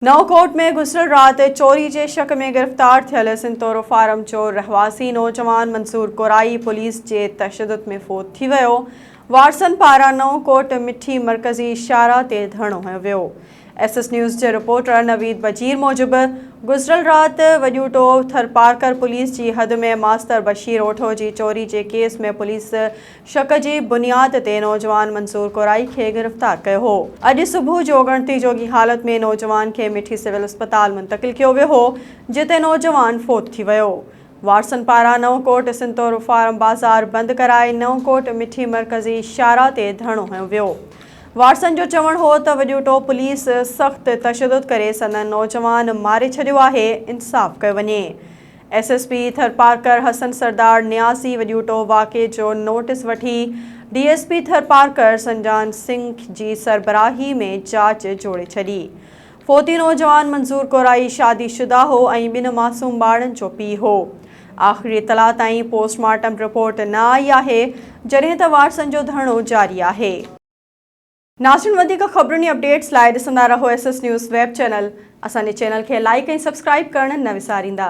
नवकोट में गुज़िरियल रात चोरी के शक में गिरफ़्तार थियल सिंतोरो फार्म जो रहवासी नौजवान मंसूर कोराई पुलिस के तशद्दुद में फ़ौत थी वियो। वारसन पारां नवकोट मिठी मरकज़ी इशारा ते धरणो हयो वियो। SS न्यूज़ के रिपोर्टर नवीद बजीर मूजिब गुज़िरियल रात वॾूटो थरपारकर पुलिस की हद में मास्तर बशीर ओठो की चोरी के केस में पुलिस शक की बुनियाद ते नौजवान मंसूर कोराई के गिरफ़्तार किया हो। अॼु सुबुह जो गणती जोगी हालत में नौजवान के मिठी सिविल अस्पताल मुंतकिल किया वियो हो, जिते नौजवान फ़ौत थी वियो। वारसन पारां नवकोट सिंतोरो फार्म बाज़ार बंद कराए नवकोट मिठी मरकज़ी इशारा ते धरणो हयो वियो। वारसन जो चवण हो त वॾूटो पुलिस सख्त तशद्दुद करे संदन नौजवान मारे छॾियो आहे, इंसाफ़ कयो वञे। SSP थरपारकर हसन सरदार न्यासी वॾूटो वाक़े जो नोटिस वठी DSP थरपारकर संजान सिंह जी सरबराही में जांच जोड़े छॾी। फ़ौती नौजवान मंसूर कोराई शादीशुदा हो ऐं ॿिनि मासूम ॿारनि जो पीउ हो। आख़िरी इतला ताईं पोस्टमार्टम रिपोर्ट न आई आहे, जॾहिं त वारसन जो धरणो जारी आहे। नाज़रीन, वधीक ख़बरुनि ऐं अपडेट्स लाइ ॾिसंदा रहो SS न्यूज़ वेब चैनल। असांजे चैनल खे लाइक ऐं सब्सक्राइब करणु न विसारींदा।